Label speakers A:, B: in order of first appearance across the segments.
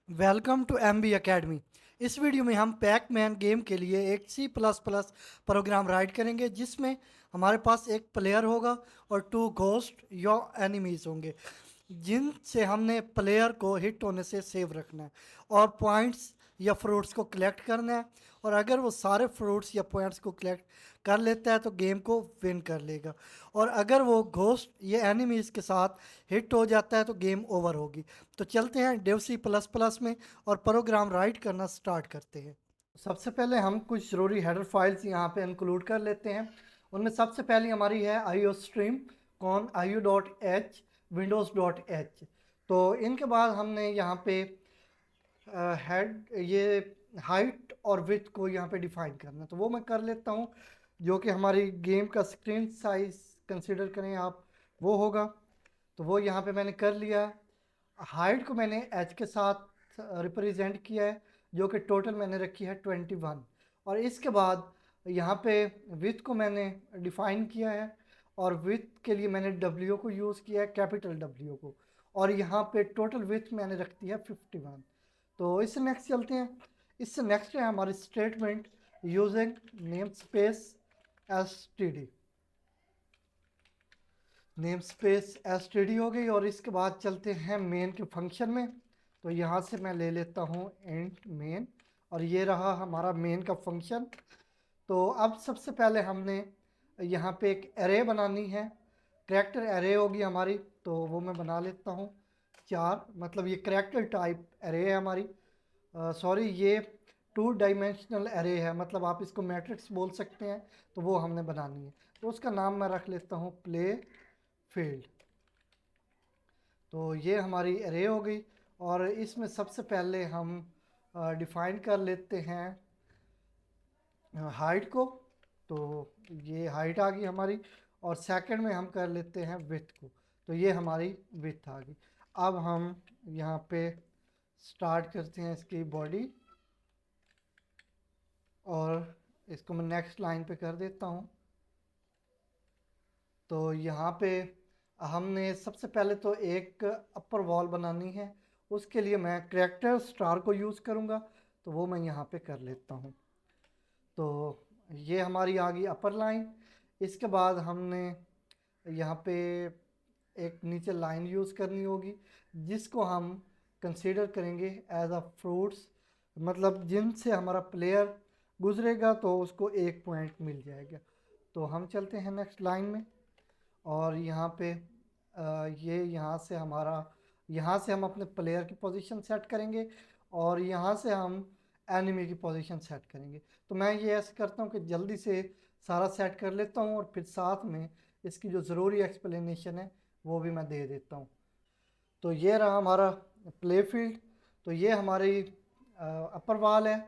A: Welcome to M B academy. इस video में हम पैकमैन गेम के लिए एक C plus plus program write करेंगे, जिसमें हमारे पास एक प्लेयर होगा और टू घोस्ट या एनिमीज होंगे, जिनसे हमने प्लेयर को हिट होने से सेव रखना है और पॉइंट्स या फ्रूट्स को कलेक्ट करना है। और अगर वो सारे फ्रूट्स या पॉइंट्स को कलेक्ट कर लेता है तो गेम को विन कर लेगा, और अगर वो घोस्ट या एनिमीज के साथ हिट हो जाता है तो गेम ओवर होगी। तो चलते हैं डेव सी प्लस प्लस में और प्रोग्राम राइट करना स्टार्ट करते हैं। सबसे पहले हम कुछ ज़रूरी हेडर फाइल्स यहाँ पे इंक्लूड कर लेते हैं। उनमें सबसे पहली हमारी है IO stream cone IO.h windows.h। तो इनके बाद हमने यहाँ पे हेड ये हाइट और विड्थ को यहाँ पे डिफाइन करना है, तो वो मैं कर लेता हूँ। जो कि हमारी गेम का स्क्रीन साइज कंसिडर करें आप, वो होगा। तो वो यहाँ पे मैंने कर लिया। हाइट को मैंने एच के साथ रिप्रेजेंट किया है, जो कि टोटल मैंने रखी है 21। और इसके बाद यहाँ पे विथ को मैंने डिफाइन किया है, और विथ के लिए मैंने डब्ल्यू को यूज़ किया है, कैपिटल डब्ल्यू को। और यहाँ पे टोटल विथ मैंने रख दी है 51। तो इससे नेक्स्ट चलते हैं। इससे नेक्स्ट है हमारी statement using name space S T D. Name space S T D हो गई, और इसके बाद चलते हैं मेन के फंक्शन में। तो यहाँ से मैं ले लेता हूँ इंट मेन, और ये रहा हमारा मेन का फंक्शन। तो अब सबसे पहले हमने यहाँ पे एक एरे बनानी है, करैक्टर एरे होगी हमारी। तो वो मैं बना लेता हूँ 4, मतलब ये करैक्टर टाइप एरे है हमारी। सॉरी, ये 2 डाइमेंशनल एरे है, मतलब आप इसको मैट्रिक्स बोल सकते हैं। तो वो हमने बनानी है, तो उसका नाम मैं रख लेता हूँ प्ले फील्ड। तो ये हमारी एरे हो गई, और इसमें सबसे पहले हम डिफाइन कर लेते हैं हाइट को। तो ये हाइट आ गई हमारी, और सेकंड में हम कर लेते हैं विथ को। तो ये हमारी विथ आ गई। अब हम यहाँ पे स्टार्ट करते हैं इसकी बॉडी, और इसको मैं नेक्स्ट लाइन पे कर देता हूँ। तो यहाँ पे हमने सबसे पहले तो एक अपर वॉल बनानी है। उसके लिए मैं करैक्टर स्टार को यूज़ करूँगा, तो वो मैं यहाँ पे कर लेता हूँ। तो ये हमारी आ गई अपर लाइन। इसके बाद हमने यहाँ पे एक नीचे लाइन यूज़ करनी होगी, जिसको हम कंसीडर करेंगे एज अ फ्रूट्स, मतलब जिनसे हमारा प्लेयर गुजरेगा तो उसको 1 पॉइंट मिल जाएगा। तो हम चलते हैं नेक्स्ट लाइन में, और यहाँ पे ये यहाँ से हम अपने प्लेयर की पोजीशन सेट करेंगे, और यहाँ से हम एनिमी की पोजीशन सेट करेंगे। तो मैं ये ऐसे करता हूँ कि जल्दी से सारा सेट कर लेता हूँ, और फिर साथ में इसकी जो ज़रूरी एक्सप्लेनेशन है वो भी मैं दे देता हूँ। तो ये रहा हमारा प्ले फील्ड। तो ये हमारी अपर वॉल है,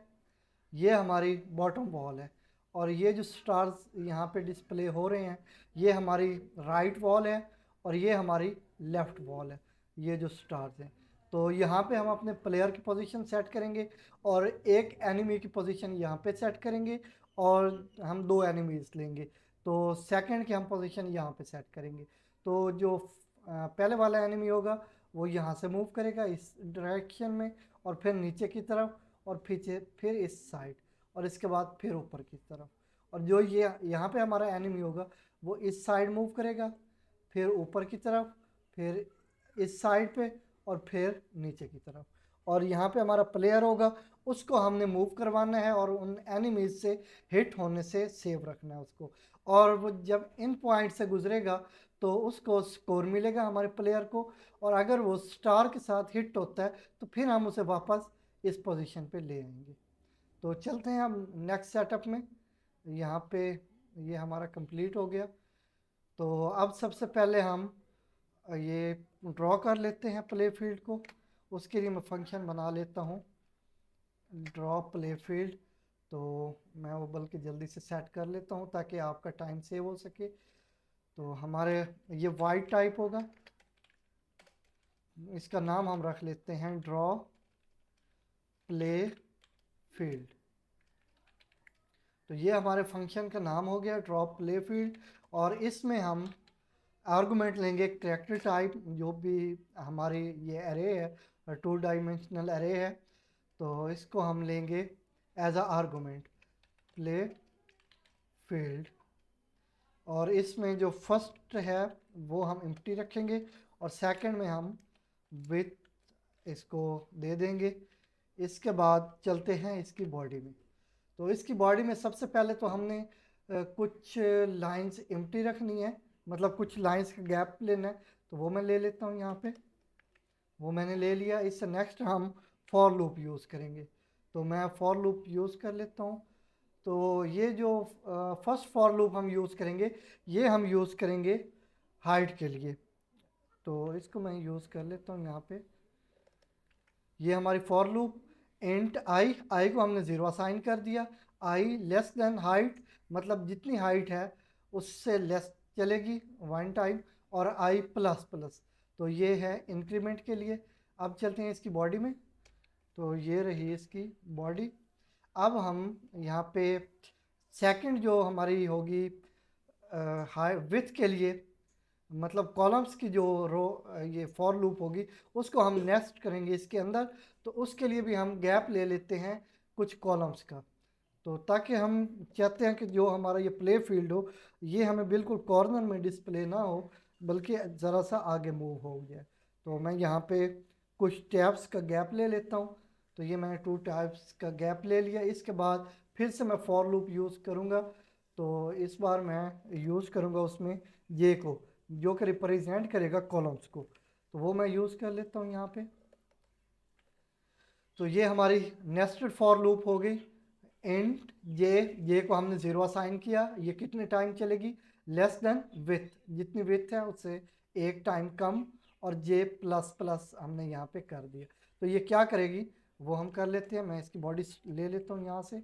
A: ये हमारी बॉटम वॉल है, और ये जो स्टार्स यहाँ पे डिस्प्ले हो रहे हैं, ये हमारी राइट वॉल है, और ये हमारी लेफ़्ट वॉल है, ये जो स्टार्स हैं। तो यहाँ पे हम अपने प्लेयर की पोजीशन सेट करेंगे, और एक एनिमी की पोजीशन यहाँ पे सेट करेंगे, और हम 2 एनिमीज लेंगे। तो सेकंड की हम पोजीशन यहाँ पे सेट करेंगे। तो जो पहले वाला एनिमी होगा वो यहाँ से मूव करेगा इस डायरेक्शन में, और फिर नीचे की तरफ, और फिर इस साइड, और इसके बाद फिर ऊपर की तरफ। और जो ये यहाँ पे हमारा एनिमी होगा वो इस साइड मूव करेगा, फिर ऊपर की तरफ, फिर इस साइड पे, और फिर नीचे की तरफ। और यहाँ पे हमारा प्लेयर होगा, उसको हमने मूव करवाना है, और उन एनिमीज से हिट होने से सेव रखना है उसको। और वो जब इन पॉइंट से गुजरेगा तो उसको स्कोर मिलेगा हमारे प्लेयर को, और अगर वो स्टार के साथ हिट होता है तो फिर हम उसे वापस इस पोजीशन पे ले आएंगे। तो चलते हैं हम नेक्स्ट सेटअप में। यहाँ पे ये हमारा कंप्लीट हो गया। तो अब सबसे पहले हम ये ड्रॉ कर लेते हैं प्ले फील्ड को। उसके लिए मैं फंक्शन बना लेता हूँ ड्रॉ प्ले फील्ड। तो मैं वो बल्कि जल्दी से सेट कर लेता हूँ ताकि आपका टाइम सेव हो सके। तो हमारे ये वाइट टाइप होगा, इसका नाम हम रख लेते हैं ड्रॉ प्ले फील्ड। तो ये हमारे फंक्शन का नाम हो गया ड्रॉ प्ले फील्ड, और इसमें हम आर्गुमेंट लेंगे कैरेक्टर टाइप, जो भी हमारी ये अरे है, 2 डाइमेंशनल अरे है, तो इसको हम लेंगे as a argument play field. और इसमें जो फर्स्ट है वो हम एम्प्टी रखेंगे, और सेकंड में हम विथ इसको दे देंगे। इसके बाद चलते हैं इसकी बॉडी में। तो इसकी बॉडी में सबसे पहले तो हमने कुछ लाइंस एम्प्टी रखनी है, मतलब कुछ लाइंस का गैप लेना है, तो वो मैं ले लेता हूँ यहाँ पे। वो मैंने ले लिया। इससे नेक्स्ट हम फॉर लूप यूज़ करेंगे, तो मैं फॉर लूप यूज़ कर लेता हूँ। तो ये जो फर्स्ट फॉर लूप हम यूज़ करेंगे, ये हम यूज़ करेंगे हाइट के लिए। तो इसको मैं यूज़ कर लेता हूँ यहाँ पे। ये हमारी फॉर लूप इंट आई को हमने 0 असाइन कर दिया। आई लेस देन हाइट, मतलब जितनी हाइट है उससे लेस चलेगी 1 टाइम, और आई प्लस प्लस, तो ये है इंक्रीमेंट के लिए। अब चलते हैं इसकी बॉडी में। तो ये रही इसकी बॉडी। अब हम यहाँ पे सेकंड जो हमारी होगी हाई विथ के लिए, मतलब कॉलम्स की जो रो ये फॉर लूप होगी, उसको हम नेस्ट करेंगे इसके अंदर। तो उसके लिए भी हम गैप ले लेते हैं कुछ कॉलम्स का, तो ताकि हम चाहते हैं कि जो हमारा ये प्ले फील्ड हो, ये हमें बिल्कुल कॉर्नर में डिस्प्ले ना हो, बल्कि ज़रा सा आगे मूव हो जाए। तो मैं यहाँ पे कुछ टैब्स का गैप ले लेता हूँ। तो ये मैंने 2 टैब्स का गैप ले लिया। इसके बाद फिर से मैं फॉर लूप यूज़ करूँगा। तो इस बार मैं यूज़ करूँगा उसमें ये को, जो कि रिप्रेजेंट करेगा कॉलम्स को, तो वो मैं यूज़ कर लेता हूँ यहाँ पे। तो ये हमारी नेस्टेड फॉर लूप हो गई। इंट जे को हमने 0 असाइन किया, ये कितने टाइम चलेगी, लेस देन विथ, जितनी विथ है उससे 1 टाइम कम, और जे प्लस प्लस हमने यहाँ पे कर दिया। तो ये क्या करेगी वो हम कर लेते हैं। मैं इसकी बॉडी ले लेता हूँ यहाँ से,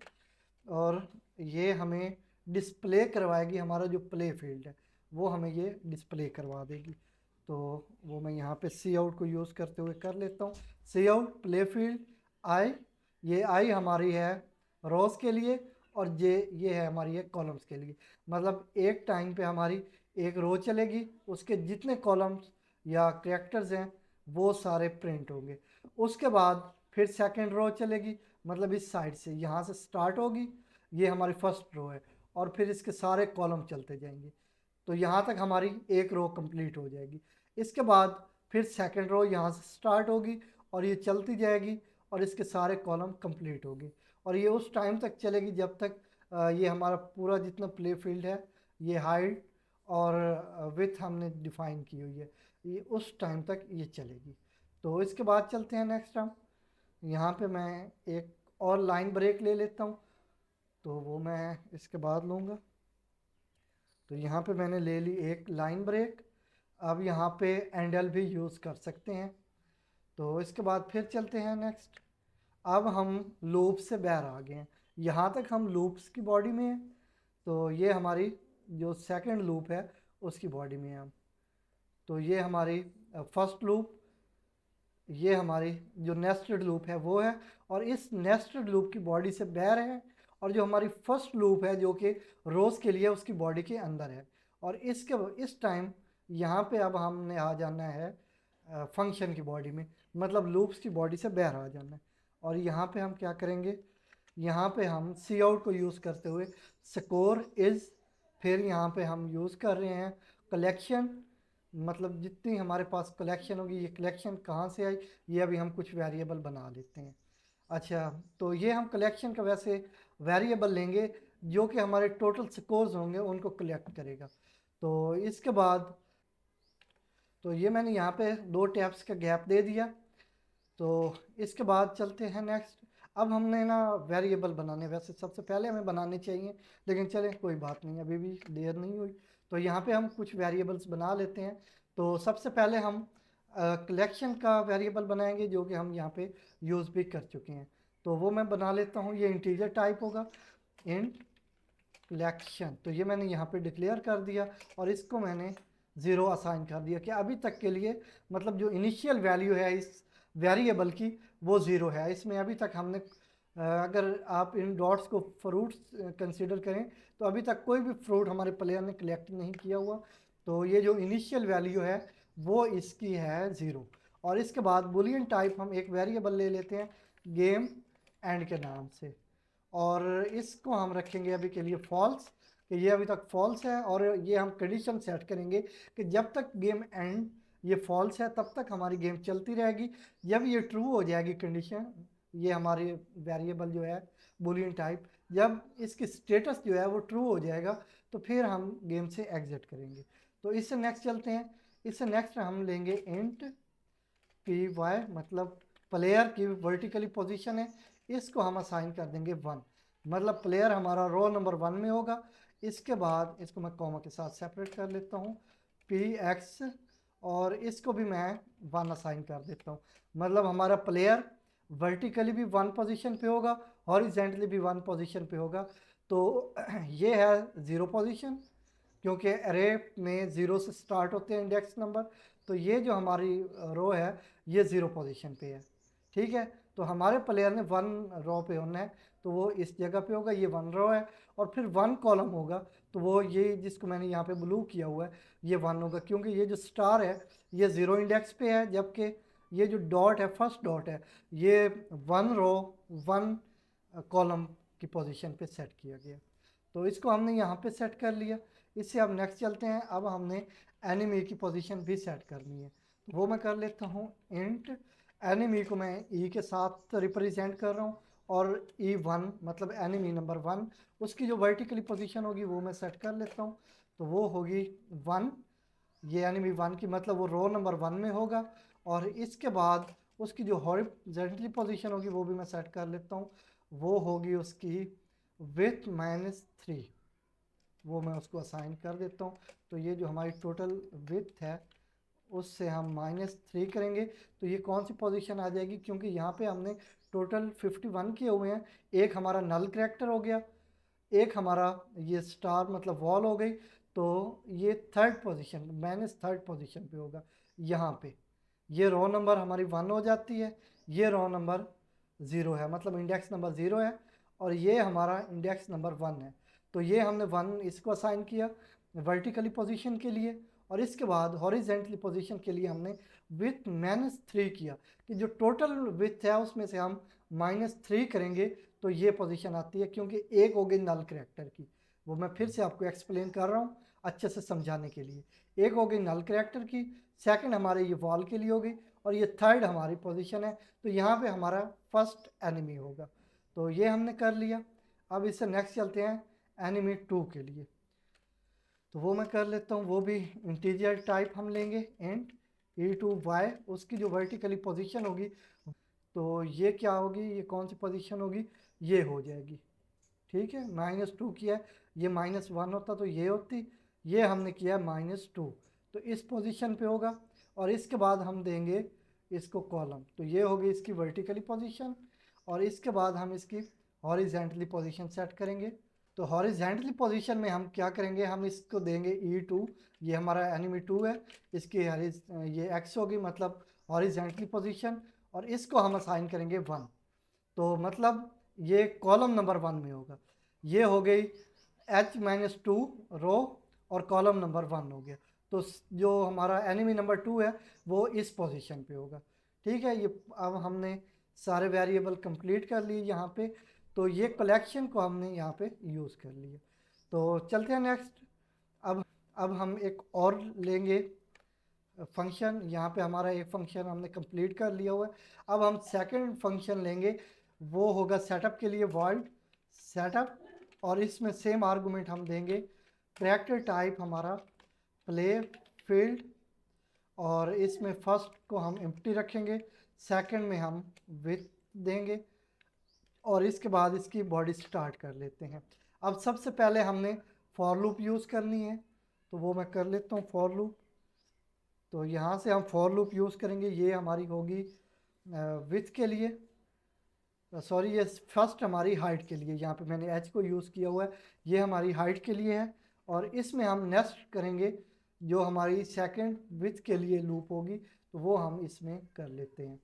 A: और ये हमें डिस्प्ले करवाएगी, हमारा जो प्ले फील्ड है वो हमें ये डिस्प्ले करवा देगी। तो वो मैं यहाँ पे सी आउट को यूज़ करते हुए कर लेता हूँ। सी आउट प्ले फील्ड आई, ये आई हमारी है रोज के लिए, और जे ये है हमारी है कॉलम्स के लिए। मतलब एक टाइम पे हमारी एक रो चलेगी, उसके जितने कॉलम्स या कैरेक्टर्स हैं वो सारे प्रिंट होंगे। उसके बाद फिर सेकंड रो चलेगी, मतलब इस साइड से यहाँ से स्टार्ट होगी, ये हमारी फर्स्ट रो है, और फिर इसके सारे कॉलम चलते जाएंगे। तो यहाँ तक हमारी एक रो कंप्लीट हो जाएगी। इसके बाद फिर सेकंड रो यहाँ से स्टार्ट होगी, और ये चलती जाएगी, और इसके सारे कॉलम कंप्लीट होंगे। और ये उस टाइम तक चलेगी जब तक ये हमारा पूरा जितना प्ले फील्ड है, ये हाइट और विथ हमने डिफाइन की हुई है, ये उस टाइम तक ये चलेगी। तो इसके बाद चलते हैं नेक्स्ट हम। यहाँ पे मैं एक और लाइन ब्रेक ले लेता हूँ, तो वो मैं इसके बाद लूँगा। तो यहाँ पे मैंने ले ली एक लाइन ब्रेक। अब यहाँ पे एंडल भी यूज़ कर सकते हैं। तो इसके बाद फिर चलते हैं नेक्स्ट। अब हम लूप से बाहर आ गए हैं, यहाँ तक हम लूप्स की बॉडी में हैं। तो ये हमारी जो सेकंड लूप है उसकी बॉडी में है हम। तो ये हमारी फर्स्ट लूप, ये हमारी जो नेस्टेड लूप है वो है, और इस नेस्टेड लूप की बॉडी से बाहर है। और जो हमारी फर्स्ट लूप है जो कि रोज़ के लिए, उसकी बॉडी के अंदर है। और इस टाइम यहाँ पे अब हमने आ जाना है फंक्शन की बॉडी में, मतलब लूप्स की बॉडी से बाहर आ जाना है। और यहाँ पे हम क्या करेंगे, यहाँ पे हम सी आउट को यूज़ करते हुए स्कोर इज़, फिर यहाँ पे हम यूज़ कर रहे हैं कलेक्शन, मतलब जितनी हमारे पास कलेक्शन होगी, ये कलेक्शन कहाँ से आई, ये अभी हम कुछ वेरिएबल बना लेते हैं। अच्छा, तो ये हम कलेक्शन का वैसे वेरिएबल लेंगे जो कि हमारे टोटल स्कोर्स होंगे उनको कलेक्ट करेगा। तो इसके बाद तो ये मैंने यहाँ पे 2 टैब्स का गैप दे दिया। तो इसके बाद चलते हैं नेक्स्ट। अब हमने ना वेरिएबल बनाने, वैसे सबसे पहले हमें बनाने चाहिए, लेकिन चलें कोई बात नहीं, अभी भी देर नहीं हुई। तो यहाँ पे हम कुछ वेरिएबल्स बना लेते हैं। तो सबसे पहले हम कलेक्शन का वेरिएबल बनाएंगे, जो कि हम यहाँ पे यूज़ भी कर चुके हैं। तो वो मैं बना लेता हूँ, ये इंटीजर टाइप होगा, इंट कलेक्शन। तो ये मैंने यहाँ पे डिक्लेयर कर दिया, और इसको मैंने 0 असाइन कर दिया कि अभी तक के लिए, मतलब जो इनिशियल वैल्यू है इस वेरिएबल की वो 0 है। इसमें अभी तक हमने अगर आप इन डॉट्स को फ्रूट्स कंसीडर करें, तो अभी तक कोई भी फ्रूट हमारे प्लेयर ने कलेक्ट नहीं किया हुआ। तो ये जो इनिशियल वैल्यू है वो इसकी है 0। और इसके बाद बुलियन टाइप हम एक वेरिएबल ले लेते हैं गेम एंड के नाम से, और इसको हम रखेंगे अभी के लिए फॉल्स, कि ये अभी तक फॉल्स है। और ये हम कंडीशन सेट करेंगे कि जब तक गेम एंड ये फॉल्स है तब तक हमारी गेम चलती रहेगी। जब ये ट्रू हो जाएगी कंडीशन, ये हमारी वेरिएबल जो है बुलियन टाइप, जब इसकी स्टेटस जो है वो ट्रू हो जाएगा तो फिर हम गेम से एग्जिट करेंगे। तो इससे नेक्स्ट चलते हैं। इससे नेक्स्ट हम लेंगे इंट पी वाई, मतलब प्लेयर की वर्टिकली पोजीशन है, इसको हम असाइन कर देंगे 1। मतलब प्लेयर हमारा रो नंबर 1 में होगा। इसके बाद इसको मैं कॉमा के साथ सेपरेट कर लेता हूँ पी एक्स, और इसको भी मैं 1 असाइन कर देता हूँ। मतलब हमारा प्लेयर वर्टिकली भी 1 पोजीशन पे होगा, हॉरिजेंटली भी 1 पोजीशन पे होगा। तो ये है 0 पोजीशन, क्योंकि अरे में 0 से स्टार्ट होते हैं इंडेक्स नंबर। तो ये जो हमारी रो है ये 0 पोजीशन पे है। ठीक है, तो हमारे प्लेयर ने 1 रो पे होना है तो वो इस जगह पे होगा, ये 1 रो है। और फिर 1 कॉलम होगा तो वो ये जिसको मैंने यहाँ पे ब्लू किया हुआ है ये 1 होगा, क्योंकि ये जो स्टार है ये 0 इंडेक्स पे है, जबकि ये जो डॉट है फर्स्ट डॉट है ये 1 रो 1 कॉलम की पोजीशन पे सेट किया गया। तो इसको हमने यहाँ पे सेट कर लिया। इससे अब नेक्स्ट चलते हैं। अब हमने एनिमी की पोजीशन भी सेट करनी है, तो वो मैं कर लेता हूँ इंट एनिमी को मैं ई के साथ रिप्रेजेंट कर रहा हूँ, और E1 मतलब एनिमी नंबर 1, उसकी जो वर्टिकली पोजीशन होगी वो मैं सेट कर लेता हूँ। तो वो होगी 1, ये एनिमी 1 की मतलब वो रो नंबर 1 में होगा। और इसके बाद उसकी जो हॉरिजॉन्टली पोजीशन होगी वो भी मैं सेट कर लेता हूँ, वो होगी उसकी विथ -3, वो मैं उसको असाइन कर देता हूँ। तो ये जो हमारी टोटल विथ है उससे हम -3 करेंगे तो ये कौन सी पोजीशन आ जाएगी, क्योंकि यहाँ पे हमने टोटल 51 किए हुए हैं। एक हमारा नल करैक्टर हो गया, एक हमारा ये स्टार मतलब वॉल हो गई, तो ये थर्ड पोजीशन -3 पोजीशन पे होगा। यहाँ पे ये रो नंबर हमारी 1 हो जाती है, ये रो नंबर 0 है, मतलब इंडेक्स नंबर 0 है, और ये हमारा इंडेक्स नंबर 1 है। तो ये हमने 1 इसको असाइन किया वर्टिकली पोजीशन के लिए, और इसके बाद हॉरिजेंटली पोजीशन के लिए हमने विथ -3 किया, कि जो टोटल विथ है उसमें से हम -3 करेंगे तो ये पोजीशन आती है, क्योंकि एक हो गई नल करैक्टर की। वो मैं फिर से आपको एक्सप्लेन कर रहा हूँ अच्छे से समझाने के लिए। एक हो गई नल करैक्टर की, सेकंड हमारे ये वॉल के लिए हो गई, और ये थर्ड हमारी पोजीशन है। तो यहाँ पे हमारा फर्स्ट एनिमी होगा। तो ये हमने कर लिया। अब इससे नेक्स्ट चलते हैं एनिमी 2 के लिए, तो वो मैं कर लेता हूँ। वो भी इंटीजर टाइप हम लेंगे इंट E2y, उसकी जो वर्टिकली पोजीशन होगी तो ये क्या होगी, ये कौन सी पोजीशन होगी, ये हो जाएगी। ठीक है, -2 किया है, ये -1 होता तो ये होती, ये हमने किया -2 तो इस पोजीशन पे होगा। और इसके बाद हम देंगे इसको कॉलम, तो ये होगी इसकी वर्टिकली पोजीशन, और इसके बाद हम इसकी हॉरिजेंटली पोजीशन सेट करेंगे। तो हॉरिजेंटली पोजीशन में हम क्या करेंगे, हम इसको देंगे E2, ये हमारा एनिमी 2 है, इसकी ये x होगी मतलब हॉरिजेंटली पोजीशन, और इसको हम असाइन करेंगे 1। तो मतलब ये कॉलम नंबर 1 में होगा। ये हो गई H-2 रो, और कॉलम नंबर 1 हो गया। तो जो हमारा एनिमी नंबर 2 है वो इस पोजीशन पे होगा। ठीक है, ये अब हमने सारे वेरिएबल कंप्लीट कर लिए यहाँ पे। तो ये कलेक्शन को हमने यहाँ पे यूज़ कर लिया। तो चलते हैं नेक्स्ट। अब हम एक और लेंगे फंक्शन, यहाँ पे हमारा एक फंक्शन हमने कंप्लीट कर लिया हुआ है। अब हम सेकंड फंक्शन लेंगे, वो होगा सेटअप के लिए वॉइड सेटअप, और इसमें सेम आर्गुमेंट हम देंगे। कैरेक्टर टाइप हमारा प्ले फील्ड, और इसमें फर्स्ट को हम एम्प्टी रखेंगे, सेकंड में हम विथ देंगे, और इसके बाद इसकी बॉडी स्टार्ट कर लेते हैं। अब सबसे पहले हमने फॉर लूप यूज़ करनी है, तो वो मैं कर लेता हूँ फॉर लूप। तो यहाँ से हम फॉर लूप यूज़ करेंगे, ये हमारी होगी विथ के लिए, सॉरी ये फर्स्ट हमारी हाइट के लिए, यहाँ पे मैंने एच को यूज़ किया हुआ है, ये हमारी हाइट के लिए है। और इसमें हम नेक्स्ट करेंगे जो हमारी सेकंड विथ के लिए लूप होगी, तो वो हम इसमें कर लेते हैं।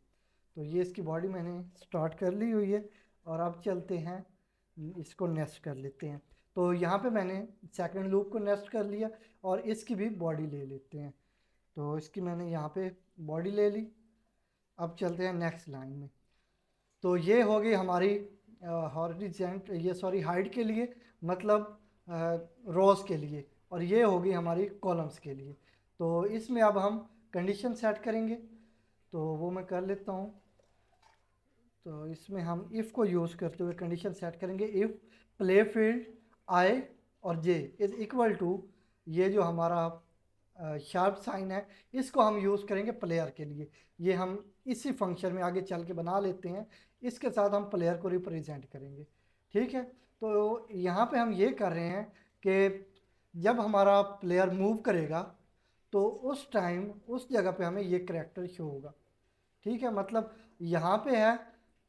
A: तो ये इसकी बॉडी मैंने स्टार्ट कर ली हुई है, और अब चलते हैं इसको नेक्स्ट कर लेते हैं। तो यहाँ पे मैंने सेकंड लूप को नेक्स्ट कर लिया और इसकी भी बॉडी ले लेते हैं। तो इसकी मैंने यहाँ पे बॉडी ले ली। अब चलते हैं नेक्स्ट लाइन में। तो ये हो गई हमारी हॉरिजेंट ये सॉरी हाइट के लिए, मतलब रोज के लिए, और ये होगी हमारी कॉलम्स के लिए। तो इसमें अब हम कंडीशन सेट करेंगे, तो वो मैं कर लेता हूँ। तो इसमें हम इफ़ को यूज़ करते हुए कंडीशन सेट करेंगे। इफ़ प्ले फील्ड आई और जे इज़ इक्वल टू, ये जो हमारा शार्प साइन है इसको हम यूज़ करेंगे प्लेयर के लिए। ये हम इसी फंक्शन में आगे चल के बना लेते हैं, इसके साथ हम प्लेयर को रिप्रेजेंट करेंगे। ठीक है, तो यहाँ पे हम ये कर रहे हैं कि जब हमारा प्लेयर मूव करेगा तो उस टाइम उस जगह पे हमें ये करैक्टर शो होगा। ठीक है, मतलब यहाँ पे है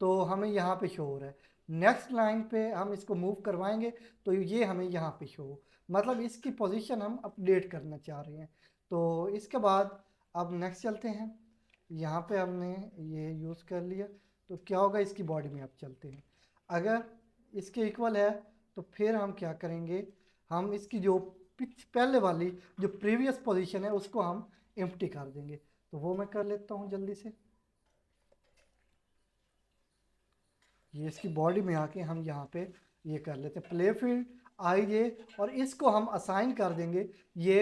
A: तो हमें यहाँ पे शो हो रहा है, नेक्स्ट लाइन पे हम इसको मूव करवाएंगे तो ये हमें यहाँ पे शो हो, मतलब इसकी पोजीशन हम अपडेट करना चाह रहे हैं। तो इसके बाद अब नेक्स्ट चलते हैं। यहाँ पे हमने ये यूज़ कर लिया, तो क्या होगा इसकी बॉडी में। अब चलते हैं, अगर इसके इक्वल है तो फिर हम क्या करेंगे, हम इसकी जो पहले वाली जो प्रीवियस पोजीशन है उसको हम एम्प्टी कर देंगे। तो वो मैं कर लेता हूँ जल्दी से। ये इसकी बॉडी में आके हम यहाँ पे ये कर लेते हैं प्ले फील्ड आई जे, और इसको हम असाइन कर देंगे ये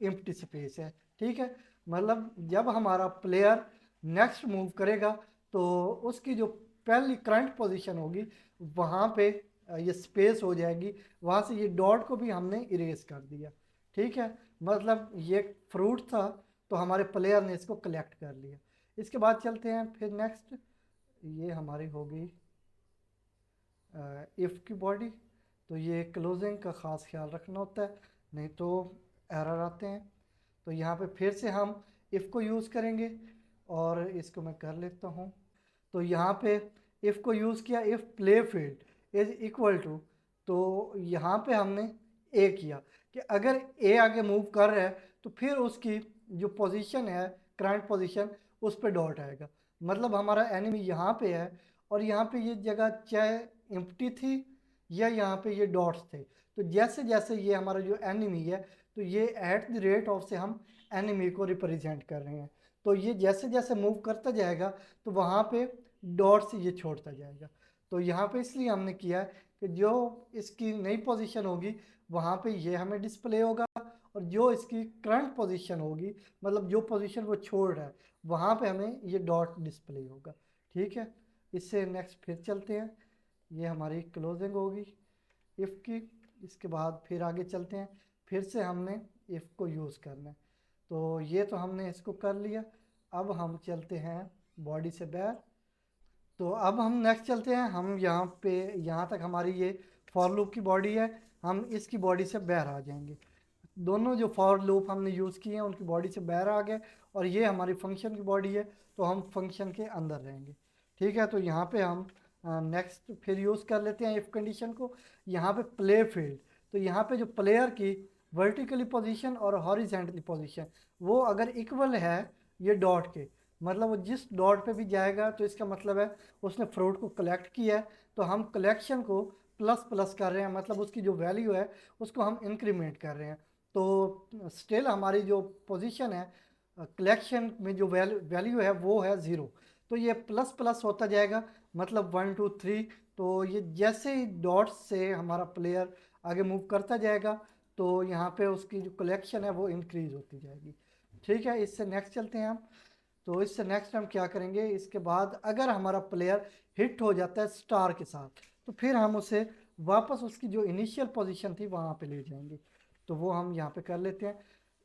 A: एम्प्टी स्पेस है। ठीक है, मतलब जब हमारा प्लेयर नेक्स्ट मूव करेगा तो उसकी जो पहली करंट पोजीशन होगी वहाँ पे ये स्पेस हो जाएगी, वहाँ से ये डॉट को भी हमने इरेज कर दिया। ठीक है, मतलब ये फ्रूट था तो हमारे प्लेयर ने इसको कलेक्ट कर लिया। इसके बाद चलते हैं फिर नेक्स्ट, ये हमारी होगी इफ़ की बॉडी। तो ये क्लोजिंग का ख़ास ख्याल रखना होता है, नहीं तो एरर आते हैं। तो यहाँ पे फिर से हम इफ़ को यूज़ करेंगे और इसको मैं कर लेता हूँ। तो यहाँ पे इफ़ को यूज़ किया, if play field is equal to, तो यहाँ पे हमने ए किया कि अगर ए आगे मूव कर रहा है तो फिर उसकी जो पोजीशन है करंट पोजीशन उस पर डॉट आएगा, मतलब हमारा एनिमी यहाँ पे है और यहाँ पे ये जगह चाहे एम्प्टी थी या यहाँ पे ये डॉट्स थे। तो जैसे जैसे ये हमारा जो एनिमी है तो ये एट द रेट ऑफ से हम एनिमी को रिप्रेजेंट कर रहे हैं। तो ये जैसे जैसे मूव करता जाएगा तो वहाँ पे डॉट्स ये छोड़ता जाएगा। तो यहाँ पे इसलिए हमने किया है कि जो इसकी नई पोजीशन होगी वहाँ पे ये हमें डिस्प्ले होगा, और जो इसकी करंट पोजीशन होगी मतलब जो पोजीशन वो छोड़ रहा है वहाँ पे हमें ये डॉट डिस्प्ले होगा। ठीक है, इससे नेक्स्ट फिर चलते हैं। ये हमारी क्लोजिंग होगी इफ़ की। इसके बाद फिर आगे चलते हैं, फिर से हमने इफ़ को यूज़ करना है। तो ये तो हमने इसको कर लिया, अब हम चलते हैं बॉडी से बाहर। तो अब हम नेक्स्ट चलते हैं, हम यहाँ पे यहाँ तक हमारी ये फॉर लूप की बॉडी है, हम इसकी बॉडी से बाहर आ जाएंगे। दोनों जो फॉर लूप हमने यूज़ किए हैं उनकी बॉडी से बाहर आ गए, और ये हमारी फंक्शन की बॉडी है तो हम फंक्शन के अंदर रहेंगे। ठीक है, तो यहाँ पे हम नेक्स्ट फिर यूज़ कर लेते हैं इफ़ कंडीशन को। यहाँ पे प्ले फील्ड, तो यहाँ पे जो प्लेयर की वर्टिकली पोजीशन और हॉरिजेंटली पोजीशन वो अगर इक्वल है ये डॉट के, मतलब वो जिस डॉट पे भी जाएगा तो इसका मतलब है उसने फ्रूट को कलेक्ट किया है, तो हम कलेक्शन को प्लस प्लस कर रहे हैं, मतलब उसकी जो वैल्यू है उसको हम इंक्रीमेंट कर रहे हैं। तो स्टिल हमारी जो पोजीशन है कलेक्शन में जो वैल्यू है वो है 0, तो ये प्लस प्लस होता जाएगा, मतलब 1 2 3। तो ये जैसे ही डॉट से हमारा प्लेयर आगे मूव करता जाएगा तो यहाँ पे उसकी जो कलेक्शन है वो इंक्रीज होती जाएगी। ठीक है, इससे नेक्स्ट चलते हैं हम। तो इससे नेक्स्ट हम क्या करेंगे, इसके बाद अगर हमारा प्लेयर हिट हो जाता है स्टार के साथ तो फिर हम उसे वापस उसकी जो इनिशियल पोजीशन थी वहाँ पे ले जाएंगे। तो वो हम यहाँ पे कर लेते हैं।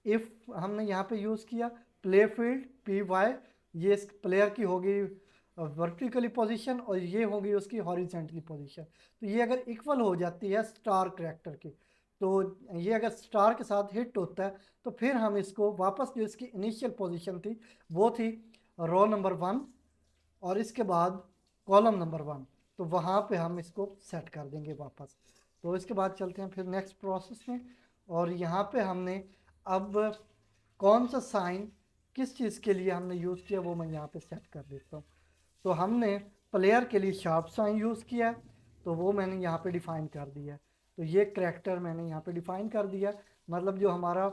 A: इफ़ हमने यहाँ पे यूज़ किया प्ले फील्ड पी वाई, ये इस प्लेयर की होगी वर्टिकली पोजीशन और ये होगी उसकी हॉरिजेंटली पोजीशन। तो ये अगर इक्वल हो जाती है स्टार करैक्टर की, तो ये अगर स्टार के साथ हिट होता है तो फिर हम इसको वापस जो इसकी इनिशियल पोजीशन थी वो थी रो नंबर 1 और इसके बाद कॉलम नंबर 1, तो वहाँ पे हम इसको सेट कर देंगे वापस। तो इसके बाद चलते हैं फिर नेक्स्ट प्रोसेस में, और यहाँ पे हमने अब कौन सा साइन किस चीज़ के लिए हमने यूज़ किया वो मैं यहाँ पे सेट कर देता हूँ। तो हमने प्लेयर के लिए शार्प साइन यूज़ किया है, तो वो मैंने यहाँ पे डिफ़ाइन कर दिया है। तो ये करैक्टर मैंने यहाँ पे डिफाइन कर दिया, मतलब जो हमारा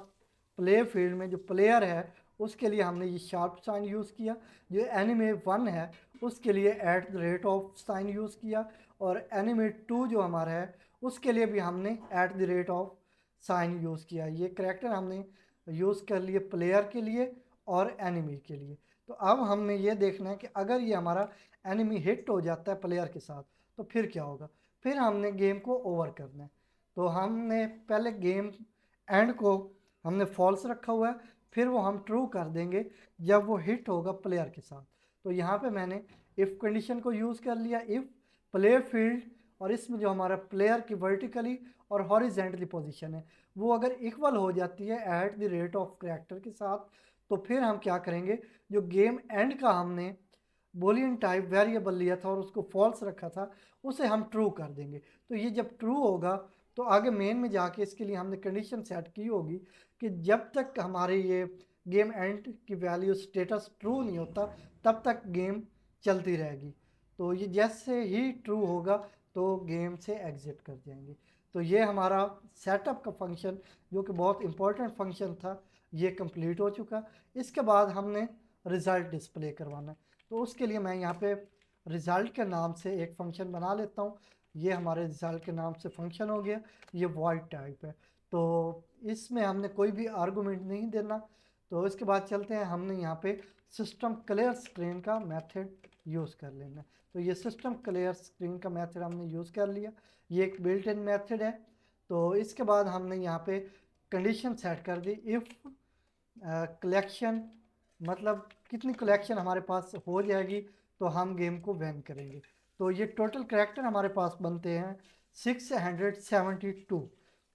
A: प्ले फील्ड में जो प्लेयर है उसके लिए हमने ये शार्प साइन यूज़ किया, जो एनिमे 1 है उसके लिए @ साइन यूज़ किया, और एनिमे 2 जो हमारा है उसके लिए भी हमने @ साइन यूज़ किया। ये करैक्टर हमने यूज़ कर लिए प्लेयर के लिए और एनिमी के लिए। तो अब हमने ये देखना है कि अगर ये हमारा एनिमी हिट हो जाता है प्लेयर के साथ तो फिर क्या होगा, फिर हमने गेम को ओवर करना है। तो हमने पहले गेम एंड को हमने फॉल्स रखा हुआ है, फिर वो हम ट्रू कर देंगे जब वो हिट होगा प्लेयर के साथ। तो यहाँ पे मैंने इफ़ कंडीशन को यूज़ कर लिया, इफ़ प्ले फील्ड, और इसमें जो हमारा प्लेयर की वर्टिकली और हॉरिजेंटली पोजीशन है वो अगर इक्वल हो जाती है @ करैक्टर के साथ, तो फिर हम क्या करेंगे, जो गेम एंड का हमने बूलियन टाइप वेरिएबल लिया था और उसको फॉल्स रखा था उसे हम ट्रू कर देंगे। तो ये जब ट्रू होगा तो आगे मेन में जाके इसके लिए हमने कंडीशन सेट की होगी कि जब तक हमारे ये गेम एंड की वैल्यू स्टेटस ट्रू नहीं होता तब तक गेम चलती रहेगी। तो ये जैसे ही ट्रू होगा तो गेम से एग्ज़िट कर जाएंगे। तो ये हमारा सेटअप का फंक्शन जो कि बहुत इंपॉर्टेंट फंक्शन था ये कंप्लीट हो चुका। इसके बाद हमने रिज़ल्ट डिस्प्ले करवाना है, तो उसके लिए मैं यहाँ पे रिज़ल्ट के नाम से एक फ़ंक्शन बना लेता हूँ। ये हमारे रिज़ल्ट के नाम से फंक्शन हो गया, ये वॉइड टाइप है, तो इसमें हमने कोई भी आर्गूमेंट नहीं देना। तो इसके बाद चलते हैं, हमने यहाँ पे सिस्टम क्लियर स्क्रीन का मेथड यूज़ कर लेना है। तो ये सिस्टम क्लियर स्क्रीन का मेथड हमने यूज़ कर लिया, ये एक बिल्ट इन मेथड है। तो इसके बाद हमने यहाँ पे कंडीशन सेट कर दी, इफ़ कलेक्शन मतलब कितनी कलेक्शन हमारे पास हो जाएगी तो हम गेम को वैन करेंगे। तो ये टोटल करैक्टर हमारे पास बनते हैं 672।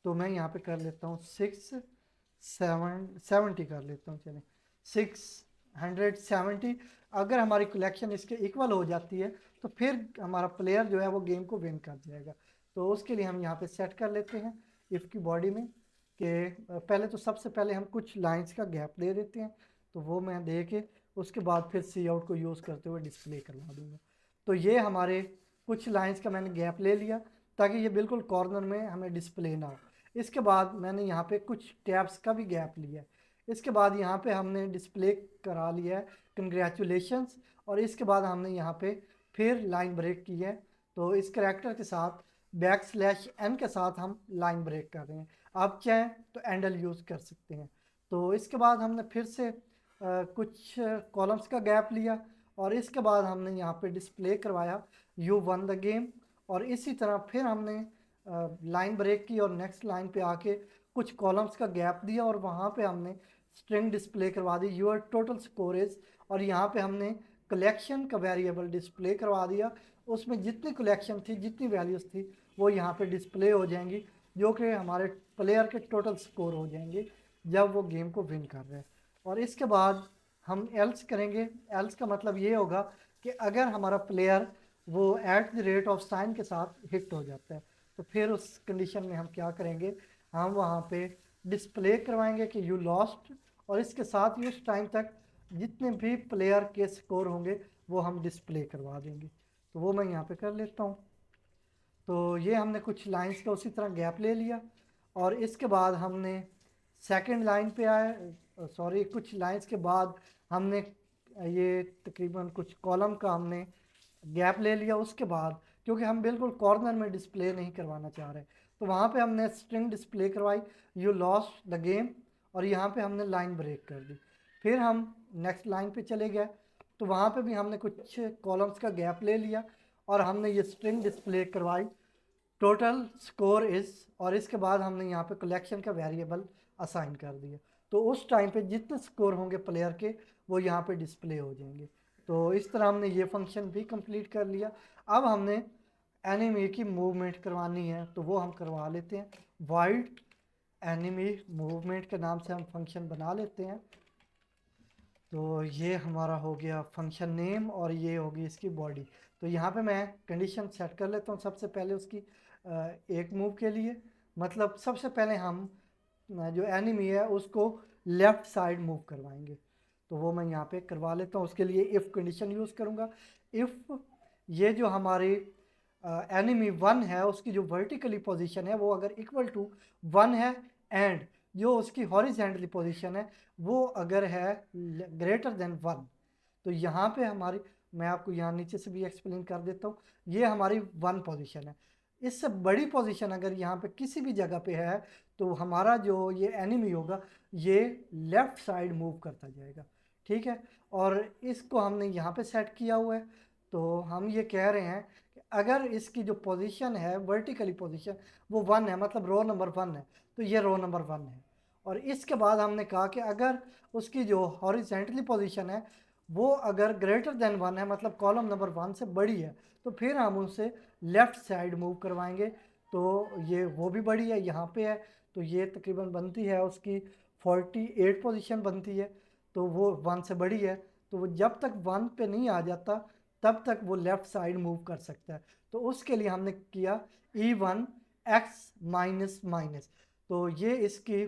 A: तो मैं यहाँ पे कर लेता हूँ 670 कर लेता हूँ, चलें 670। अगर हमारी कलेक्शन इसके इक्वल हो जाती है तो फिर हमारा प्लेयर जो है वो गेम को विन कर जाएगा। तो उसके लिए हम यहाँ पे सेट कर लेते हैं इफ़ की बॉडी में कि पहले तो सबसे पहले हम कुछ लाइंस का गैप दे देते हैं, तो वो मैं दे के उसके बाद फिर सी आउट को यूज़ करते हुए डिस्प्ले करवा दूँगा। तो ये हमारे कुछ लाइंस का मैंने गैप ले लिया ताकि ये बिल्कुल कॉर्नर में हमें डिस्प्ले ना हो। इसके बाद मैंने यहाँ पे कुछ टैब्स का भी गैप लिया है। इसके बाद यहाँ पे हमने डिस्प्ले करा लिया है कंग्रेचुलेशंस, और इसके बाद हमने यहाँ पे फिर लाइन ब्रेक की है। तो इस करैक्टर के साथ \n के साथ हम लाइन ब्रेक कर रहे हैं, आप चाहें तो एंडल यूज़ कर सकते हैं। तो इसके बाद हमने फिर से कुछ कॉलम्स का गैप लिया, और इसके बाद हमने यहाँ पे डिस्प्ले करवाया यू वन द गेम, और इसी तरह फिर हमने लाइन ब्रेक की और नेक्स्ट लाइन पे आके कुछ कॉलम्स का गैप दिया और वहाँ पे हमने स्ट्रिंग डिस्प्ले करवा दी यूर टोटल स्कोर इज, और यहाँ पे हमने कलेक्शन का वेरिएबल डिस्प्ले करवा दिया, उसमें जितनी कलेक्शन थी जितनी वैल्यूज़ थी वो यहाँ पे डिस्प्ले हो जाएंगी, जो कि हमारे प्लेयर के टोटल स्कोर हो जाएंगे जब वो गेम को विन कर रहे हैं। और इसके बाद हम एल्स करेंगे। एल्स का मतलब ये होगा कि अगर हमारा प्लेयर वो @साइन के साथ हिट हो जाता है तो फिर उस कंडीशन में हम क्या करेंगे, हम वहाँ पे डिस्प्ले करवाएंगे कि यू लॉस्ट, और इसके साथ ही उस टाइम तक जितने भी प्लेयर के स्कोर होंगे वो हम डिस्प्ले करवा देंगे। तो वो मैं यहाँ पे कर लेता हूँ। तो ये हमने कुछ लाइंस का उसी तरह गैप ले लिया, और इसके बाद हमने सेकंड लाइन पे आए, सॉरी कुछ लाइंस के बाद हमने ये तकरीबन कुछ कॉलम का हमने गैप ले लिया। उसके बाद क्योंकि हम बिल्कुल कॉर्नर में डिस्प्ले नहीं करवाना चाह रहे तो वहाँ पे हमने स्ट्रिंग डिस्प्ले करवाई यू लॉस्ट द गेम, और यहाँ पे हमने लाइन ब्रेक कर दी। फिर हम नेक्स्ट लाइन पे चले गए, तो वहाँ पे भी हमने कुछ कॉलम्स का गैप ले लिया और हमने ये स्ट्रिंग डिस्प्ले करवाई टोटल स्कोर इज़, और इसके बाद हमने यहाँ पे कलेक्शन का वेरिएबल असाइन कर दिया। तो उस टाइम पे जितने स्कोर होंगे प्लेयर के वो यहाँ पे डिस्प्ले हो जाएंगे। तो इस तरह हमने ये फंक्शन भी कंप्लीट कर लिया। अब हमने एनिमी की मूवमेंट करवानी है तो वो हम करवा लेते हैं, वाइड एनिमी मूवमेंट के नाम से हम फंक्शन बना लेते हैं। तो ये हमारा हो गया फंक्शन नेम और ये होगी इसकी बॉडी। तो यहाँ पे मैं कंडीशन सेट कर लेता हूँ सबसे पहले उसकी एक मूव के लिए, मतलब सबसे पहले हम जो एनिमी है उसको लेफ़्ट साइड मूव करवाएंगे। तो वो मैं यहाँ पे करवा लेता हूँ। उसके लिए इफ़ कंडीशन यूज़ करूँगा, इफ़ ये जो हमारी एनिमी 1 है उसकी जो वर्टिकली पोजीशन है वो अगर इक्वल टू 1 है, एंड जो उसकी हॉरिजेंटली पोजीशन है वो अगर है ग्रेटर देन 1, तो यहाँ पे हमारी, मैं आपको यहाँ नीचे से भी एक्सप्लेन कर देता हूँ, ये हमारी 1 पोजीशन है। इससे बड़ी पोजीशन अगर यहाँ पे किसी भी जगह पे है तो हमारा जो ये एनिमी होगा ये लेफ्ट साइड मूव करता जाएगा, ठीक है। और इसको हमने यहाँ पे सेट किया हुआ है, तो हम ये कह रहे हैं कि अगर इसकी जो पोजीशन है वर्टिकली पोजीशन वो 1 है, मतलब रो नंबर 1 है, तो ये रो नंबर 1 है। और इसके बाद हमने कहा कि अगर उसकी जो हॉरिजेंटली पोजीशन है वो अगर ग्रेटर देन 1 है, मतलब कॉलम नंबर 1 से बड़ी है, तो फिर हम उसे लेफ़्ट साइड मूव करवाएंगे। तो ये वो भी बड़ी है, यहाँ पे है, तो ये तकरीबन बनती है उसकी 48 पोजीशन बनती है, तो वो 1 से बड़ी है, तो वो जब तक 1 पे नहीं आ जाता तब तक वो लेफ़्ट साइड मूव कर सकता है। तो उसके लिए हमने किया E1 x माइनस माइनस, तो ये इसकी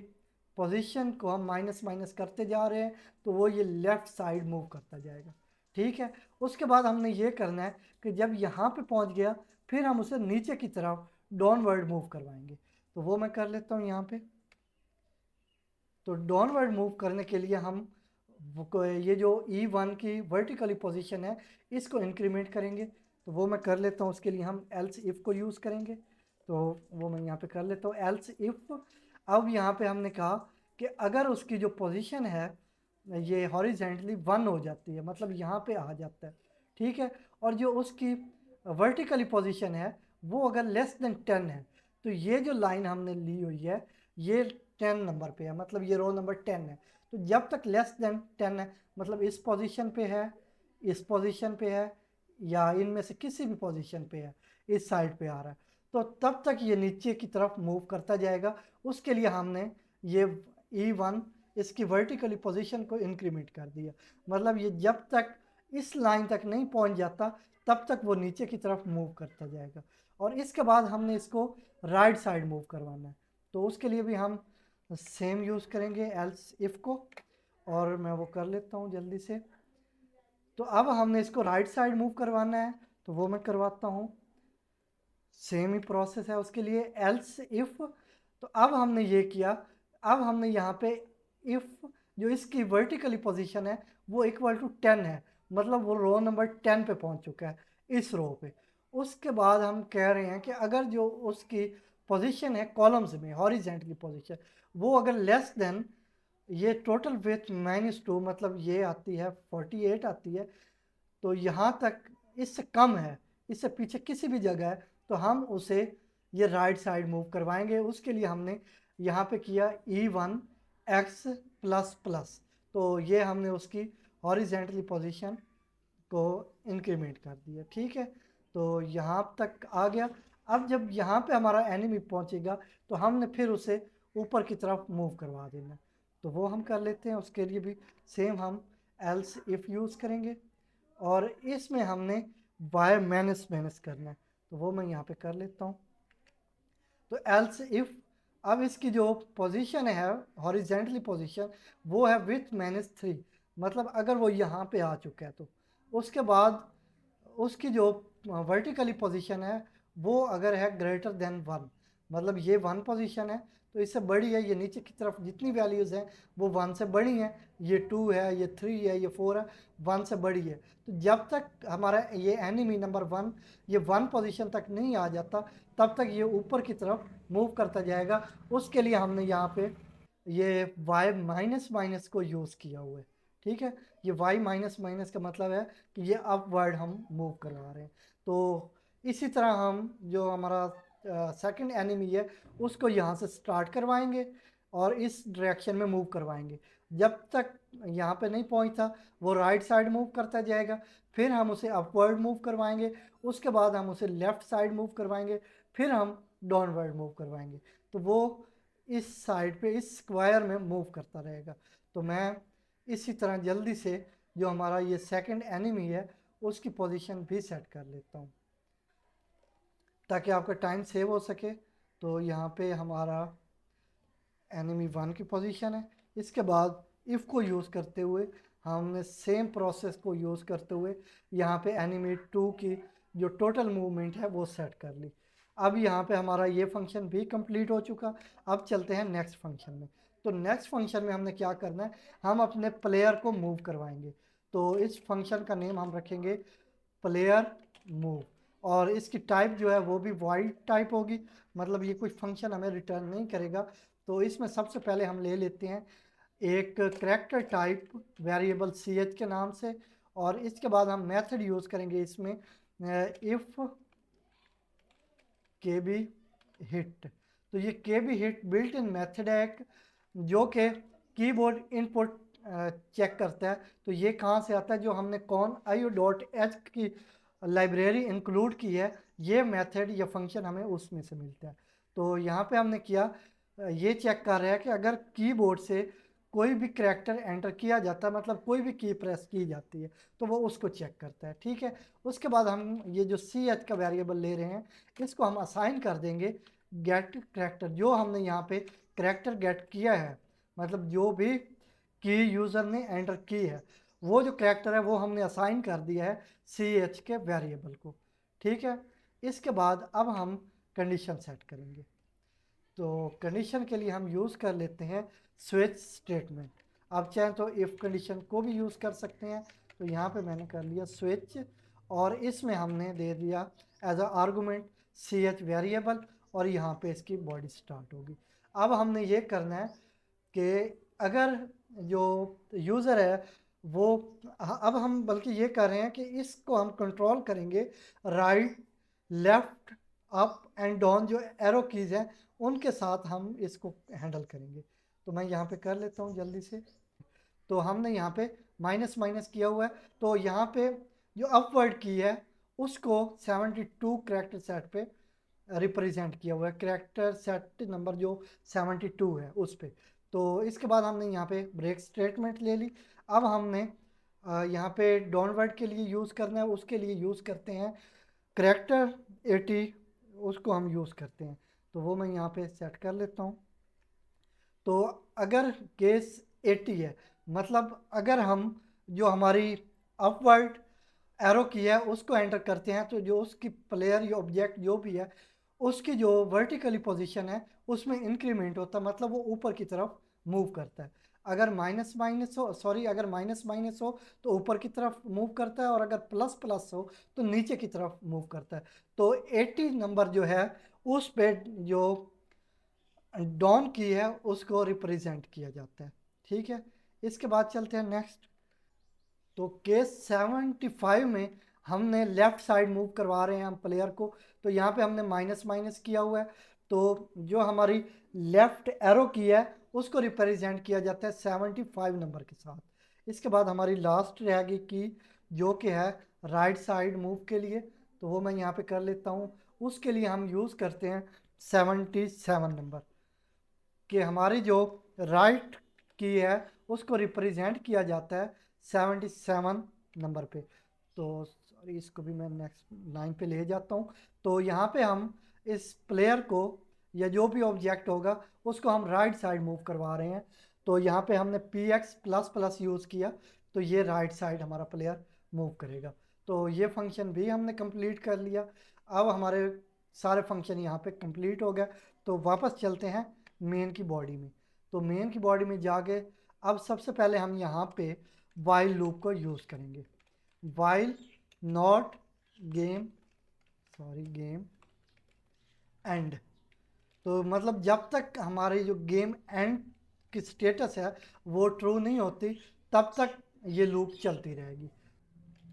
A: पोजीशन को हम माइनस माइनस करते जा रहे हैं, तो वो ये लेफ़्ट साइड मूव करता जाएगा, ठीक है। उसके बाद हमने ये करना है कि जब यहाँ पे पहुँच गया फिर हम उसे नीचे की तरफ डाउनवर्ड मूव करवाएंगे, तो वो मैं कर लेता हूँ यहाँ पे। तो डाउनवर्ड मूव करने के लिए हम ये जो E1 की वर्टिकली पोजीशन है इसको इंक्रीमेंट करेंगे, तो वो मैं कर लेता हूँ। उसके लिए हम एल्स इफ़ को यूज़ करेंगे, तो वो मैं यहाँ पे कर लेता हूँ एल्स इफ़। अब यहाँ पे हमने कहा कि अगर उसकी जो पोजीशन है ये हॉरिजेंटली 1 हो जाती है, मतलब यहाँ पे आ जाता है, ठीक है, और जो उसकी वर्टिकली पोजीशन है वो अगर लेस देन 10 है, तो ये जो लाइन हमने ली हुई है ये 10 नंबर पे है, मतलब ये रो नंबर 10 है। तो जब तक लेस देन 10 है, मतलब इस पोजीशन पे है, इस पोजीशन पे है, या इनमें से किसी भी पोजीशन पे है, इस साइड पे आ रहा है, तो तब तक ये नीचे की तरफ मूव करता जाएगा। उसके लिए हमने ये E1 इसकी वर्टिकली पोजीशन को इंक्रीमेंट कर दिया, मतलब ये जब तक इस लाइन तक नहीं पहुंच जाता तब तक वो नीचे की तरफ मूव करता जाएगा। और इसके बाद हमने इसको राइट साइड मूव करवाना है, तो उसके लिए भी हम सेम यूज़ करेंगे एल्स इफ़ को, और मैं वो कर लेता हूँ जल्दी से। तो अब हमने इसको राइट साइड मूव करवाना है, तो वो मैं करवाता हूँ। सेम ही प्रोसेस है उसके लिए एल्स इफ़। तो अब हमने ये किया, अब हमने यहाँ पे इफ़ जो इसकी वर्टिकली पोजीशन है वो इक्वल टू 10 है, मतलब वो रो नंबर 10 पे पहुँच चुका है इस रो पे। उसके बाद हम कह रहे हैं कि अगर जो उसकी पोजीशन है कॉलम्स में हॉरिजेंटली पोजीशन वो अगर लेस देन ये टोटल विथ -2, मतलब ये आती है 48 आती है, तो यहाँ तक इससे कम है, इससे पीछे किसी भी जगह है, तो हम उसे ये राइट साइड मूव करवाएंगे। उसके लिए हमने यहाँ पे किया E1 x प्लस प्लस, तो ये हमने उसकी हॉरिजेंटली पोजीशन को इंक्रीमेंट कर दिया, ठीक है। तो यहाँ तक आ गया। अब जब यहाँ पे हमारा एनिमी पहुँचेगा तो हमने फिर उसे ऊपर की तरफ मूव करवा देना, तो वो हम कर लेते हैं। उसके लिए भी सेम हम एल्स इफ़ यूज़ करेंगे, और इसमें हमने बाय माइनस माइनस करना है, तो वो मैं यहाँ पे कर लेता हूँ। तो एल्स इफ़, अब इसकी जो पोजीशन है हॉरिजेंटली पोजीशन वो है विथ -3, मतलब अगर वो यहाँ पे आ चुका है तो उसके बाद उसकी जो वर्टिकली पोजीशन है वो अगर है ग्रेटर देन 1, मतलब ये 1 पोजीशन है तो इससे बड़ी है, ये नीचे की तरफ जितनी वैल्यूज़ हैं वो 1 से बड़ी हैं, ये 2 है, ये 3 है, ये 4 है, 1 से बड़ी है। तो जब तक हमारा ये एनिमी नंबर 1 ये 1 पोजीशन तक नहीं आ जाता तब तक ये ऊपर की तरफ मूव करता जाएगा। उसके लिए हमने यहाँ पे ये y माइनस माइनस को यूज़ किया हुआ है, ठीक है। ये y माइनस माइनस का मतलब है कि ये अपवर्ड हम मूव करवा रहे हैं। तो इसी तरह हम जो हमारा सेकंड एनिमी है उसको यहाँ से स्टार्ट करवाएंगे और इस डायरेक्शन में मूव करवाएंगे। जब तक यहाँ पे नहीं पहुँचता वो राइट साइड मूव करता जाएगा, फिर हम उसे अपवर्ड मूव करवाएंगे, उसके बाद हम उसे लेफ़्ट साइड मूव करवाएंगे, फिर हम डाउनवर्ड मूव करवाएंगे, तो वो इस साइड पे इस स्क्वायर में मूव करता रहेगा। तो मैं इसी तरह जल्दी से जो हमारा ये सेकंड एनिमी है उसकी पोजीशन भी सेट कर लेता हूँ ताकि आपका टाइम सेव हो सके। तो यहाँ पे हमारा एनिमी 1 की पोजीशन है। इसके बाद इफ़ को यूज़ करते हुए हमने सेम प्रोसेस को यूज़ करते हुए यहाँ पे एनिमी 2 की जो टोटल मूवमेंट है वो सेट कर ली। अब यहाँ पे हमारा ये फंक्शन भी कंप्लीट हो चुका। अब चलते हैं नेक्स्ट फंक्शन में। तो नेक्स्ट फंक्शन में हमने क्या करना है, हम अपने प्लेयर को मूव करवाएंगे। तो इस फंक्शन का नेम हम रखेंगे प्लेयर मूव, और इसकी टाइप जो है वो भी वॉइड टाइप होगी, मतलब ये कोई फंक्शन हमें रिटर्न नहीं करेगा। तो इसमें सबसे पहले हम ले लेते हैं एक करेक्टर टाइप वेरिएबल ch के नाम से, और इसके बाद हम मेथड यूज़ करेंगे इसमें इफ़ kb hit। तो ये kb hit built in method है एक, जो कि कीबोर्ड इनपुट चेक करता है। तो ये कहाँ से आता है, जो हमने कौन io.h की लाइब्रेरी इंक्लूड की है, ये मेथड या फंक्शन हमें उसमें से मिलता है। तो यहाँ पे हमने किया, ये चेक कर रहा है कि अगर कीबोर्ड से कोई भी करैक्टर एंटर किया जाता है, मतलब कोई भी की प्रेस की जाती है, तो वो उसको चेक करता है। ठीक है, उसके बाद हम ये जो ch का वेरिएबल ले रहे हैं, इसको हम असाइन कर देंगे गेट करैक्टर। जो हमने यहाँ पे करैक्टर गेट किया है, मतलब जो भी की यूज़र ने एंटर की है, वो जो करैक्टर है वो हमने असाइन कर दिया है ch के वेरिएबल को। ठीक है, इसके बाद अब हम कंडीशन सेट करेंगे। तो कंडीशन के लिए हम यूज़ कर लेते हैं स्विच स्टेटमेंट। आप चाहें तो इफ़ कंडीशन को भी यूज़ कर सकते हैं। तो यहाँ पे मैंने कर लिया स्विच, और इसमें हमने दे दिया as a argument ch variable, और यहाँ पे इसकी बॉडी स्टार्ट होगी। अब हमने ये करना है कि अगर जो यूज़र है वो, अब हम बल्कि ये कर रहे हैं कि इसको हम कंट्रोल करेंगे right left up and down, जो एरो कीज़ हैं उनके साथ हम इसको हैंडल करेंगे। तो मैं यहाँ पे कर लेता हूँ जल्दी से। तो हमने यहाँ पे माइनस माइनस किया हुआ है, तो यहाँ पे जो अपवर्ड की है उसको 72 करेक्टर सेट पे रिप्रेजेंट किया हुआ है, करेक्टर सेट नंबर जो 72 है उस पे। तो इसके बाद हमने यहाँ पे ब्रेक स्टेटमेंट ले ली। अब हमने यहाँ पे डाउनवर्ड के लिए यूज़ करना है, उसके लिए यूज़ करते हैं करेक्टर 80, उसको हम यूज़ करते हैं। तो वो मैं यहाँ पे सेट कर लेता हूँ। तो अगर केस 80 है, मतलब अगर हम जो हमारी अपवर्ड एरो की है उसको एंटर करते हैं, तो जो उसकी प्लेयर या ऑब्जेक्ट जो भी है उसकी जो वर्टिकली पोजीशन है उसमें इंक्रीमेंट होता है, मतलब वो ऊपर की तरफ मूव करता है। अगर माइनस माइनस हो, सॉरी, अगर माइनस माइनस हो तो ऊपर की तरफ मूव करता है, और अगर प्लस प्लस हो तो नीचे की तरफ मूव करता है। तो 80 नंबर जो है उस पे जो डॉन की है उसको रिप्रेजेंट किया जाता है। ठीक है, इसके बाद चलते हैं नेक्स्ट। तो केस 75 में हमने लेफ्ट साइड मूव करवा रहे हैं हम प्लेयर को। तो यहाँ पे हमने माइनस माइनस किया हुआ है, तो जो हमारी लेफ्ट एरो की है उसको रिप्रेजेंट किया जाता है 75 नंबर के साथ। इसके बाद हमारी लास्ट रहेगी की, जो कि है राइट साइड मूव के लिए। तो वो मैं यहाँ पे कर लेता हूँ। उसके लिए हम यूज़ करते हैं 77 नंबर, कि हमारी जो राइट की है उसको रिप्रेजेंट किया जाता है 77 नंबर पे। तो सॉरी, इसको भी मैं नेक्स्ट लाइन पे ले जाता हूँ। तो यहाँ पे हम इस प्लेयर को या जो भी ऑब्जेक्ट होगा उसको हम राइट साइड मूव करवा रहे हैं। तो यहाँ पे हमने px प्लस प्लस यूज़ किया, तो ये राइट साइड हमारा प्लेयर मूव करेगा। तो ये फंक्शन भी हमने कंप्लीट कर लिया। अब हमारे सारे फंक्शन यहाँ पे कंप्लीट हो गए। तो वापस चलते हैं मेन की बॉडी में। तो मेन की बॉडी में जाके अब सबसे पहले हम यहाँ पे वाइल लूप को यूज़ करेंगे। While not game, sorry, game and. तो मतलब जब तक हमारी जो गेम एंड की स्टेटस है वो ट्रू नहीं होती, तब तक ये लूप चलती रहेगी।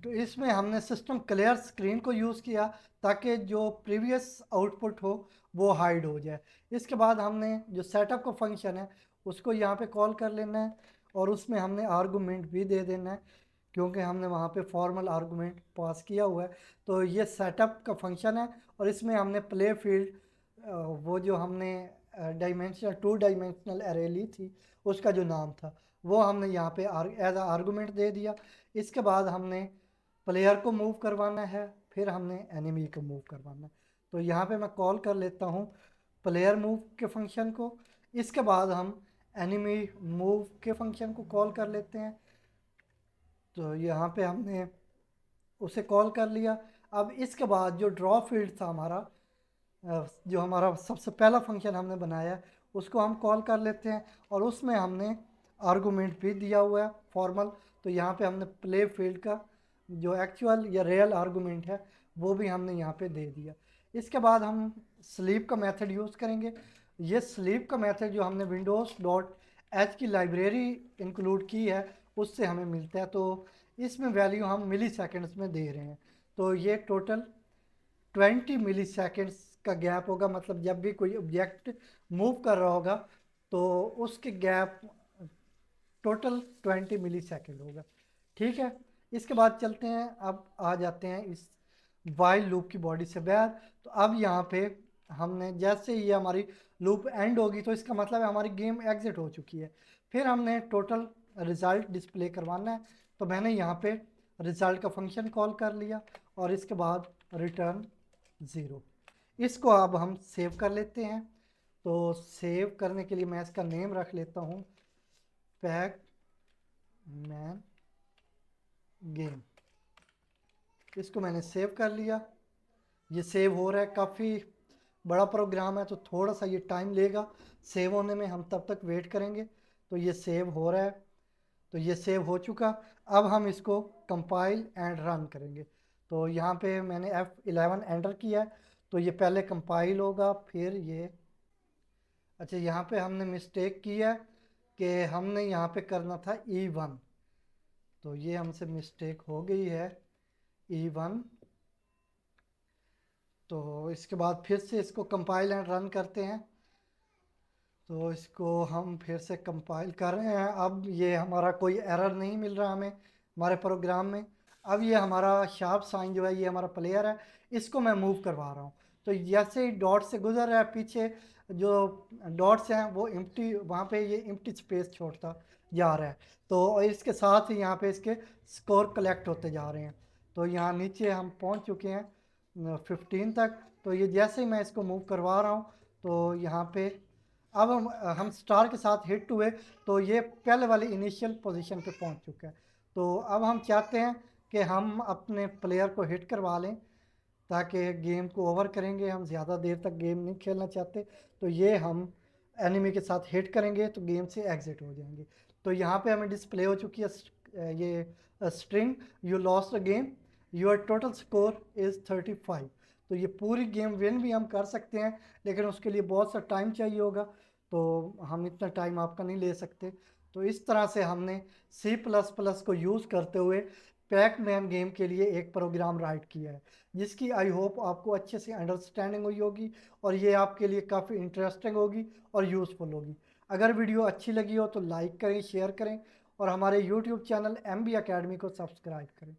A: तो इसमें हमने सिस्टम क्लियर स्क्रीन को यूज़ किया ताकि जो प्रीवियस आउटपुट हो वो हाइड हो जाए। इसके बाद हमने जो सेटअप का फंक्शन है उसको यहाँ पे कॉल कर लेना है, और उसमें हमने आर्गूमेंट भी दे देना है, क्योंकि हमने वहाँ पे फॉर्मल आर्गूमेंट पास किया हुआ है। तो ये सेटअप का फंक्शन है, और इसमें हमने प्ले फील्ड, वो जो हमने डायमेंशनल 2 डायमेंशनल एरे ली थी उसका जो नाम था वो हमने यहाँ पे एज आर्गूमेंट दे दिया। इसके बाद हमने प्लेयर को मूव करवाना है, फिर हमने एनिमी को मूव करवाना है। तो यहाँ पे मैं कॉल कर लेता हूँ प्लेयर मूव के फंक्शन को। इसके बाद हम एनिमी मूव के फंक्शन को कॉल कर लेते हैं। तो यहाँ पे हमने उसे कॉल कर लिया। अब इसके बाद जो ड्रॉ फील्ड था हमारा, जो हमारा सबसे पहला फंक्शन हमने बनाया है, उसको हम कॉल कर लेते हैं और उसमें हमने आर्गूमेंट भी दिया हुआ है फॉर्मल। तो यहाँ पे हमने प्ले फील्ड का जो एक्चुअल या रियल आर्गूमेंट है वो भी हमने यहाँ पे दे दिया। इसके बाद हम स्लीप का मेथड यूज़ करेंगे। ये स्लीप का मेथड जो हमने विंडोज़ डॉट एच की लाइब्रेरी इंक्लूड की है उससे हमें मिलता है। तो इसमें वैल्यू हम मिली सेकेंड्स में दे रहे हैं। तो ये टोटल 20 मिली सेकेंड्स का गैप होगा, मतलब जब भी कोई ऑब्जेक्ट मूव कर रहा होगा तो उसके गैप टोटल 20 मिली सेकेंड होगा। ठीक है, इसके बाद चलते हैं, अब आ जाते हैं इस वाइल लूप की बॉडी से बाहर। तो अब यहाँ पे हमने जैसे ये हमारी लूप एंड होगी तो इसका मतलब है हमारी गेम एग्जिट हो चुकी है। फिर हमने टोटल रिज़ल्ट डिस्प्ले करवाना है। तो मैंने यहाँ पे रिज़ल्ट का फंक्शन कॉल कर लिया और इसके बाद रिटर्न 0। इसको अब हम सेव कर लेते हैं। तो सेव करने के लिए मैं इसका नेम रख लेता हूँ पैक मैन गेम। इसको मैंने सेव कर लिया। ये सेव हो रहा है, काफ़ी बड़ा प्रोग्राम है तो थोड़ा सा ये टाइम लेगा सेव होने में, हम तब तक वेट करेंगे। तो ये सेव हो रहा है, तो ये सेव हो चुका। अब हम इसको कंपाइल एंड रन करेंगे। तो यहाँ पे मैंने F11 एंटर किया है, तो ये पहले कंपाइल होगा फिर ये। अच्छा, यहाँ पे हमने मिस्टेक किया कि हमने यहाँ पे करना था E1, तो ये हमसे मिस्टेक हो गई है E1। तो इसके बाद फिर से इसको कंपाइल एंड रन करते हैं। तो इसको हम फिर से कंपाइल कर रहे हैं। अब ये हमारा कोई एरर नहीं मिल रहा हमें हमारे प्रोग्राम में। अब ये हमारा शार्प साइन जो है ये हमारा प्लेयर है, इसको मैं मूव करवा रहा हूँ। तो जैसे ही डॉट से गुजर रहा है पीछे जो डॉट्स हैं वो एम्प्टी, वहाँ पे ये एम्प्टी स्पेस छोड़ता जा रहा है। तो इसके साथ ही यहाँ पे इसके स्कोर कलेक्ट होते जा रहे हैं। तो यहाँ नीचे हम पहुँच चुके हैं 15 तक। तो ये जैसे ही मैं इसको मूव करवा रहा हूँ तो यहाँ पे अब हम स्टार के साथ हिट हुए तो ये पहले वाली इनिशियल पोजीशन पे पहुंच चुका है। तो अब हम चाहते हैं कि हम अपने प्लेयर को हिट करवा लें ताकि गेम को ओवर करेंगे, हम ज़्यादा देर तक गेम नहीं खेलना चाहते। तो ये हम एनिमी के साथ हिट करेंगे तो गेम से एग्जिट हो जाएंगे। तो यहाँ पे हमें डिस्प्ले हो चुकी है ये string you lost a game, your total score is 35। तो ये पूरी गेम विन भी हम कर सकते हैं, लेकिन उसके लिए बहुत सा टाइम चाहिए होगा, तो हम इतना टाइम आपका नहीं ले सकते। तो इस तरह से हमने C++ को यूज़ करते हुए पैक मैन गेम के लिए एक प्रोग्राम राइट किया है, जिसकी आई होप आपको अच्छे से अंडरस्टैंडिंग हुई होगी और ये आपके लिए काफ़ी इंटरेस्टिंग होगी और यूज़फुल होगी। अगर वीडियो अच्छी लगी हो तो लाइक करें, शेयर करें और हमारे यूट्यूब चैनल MB Academy को सब्सक्राइब करें।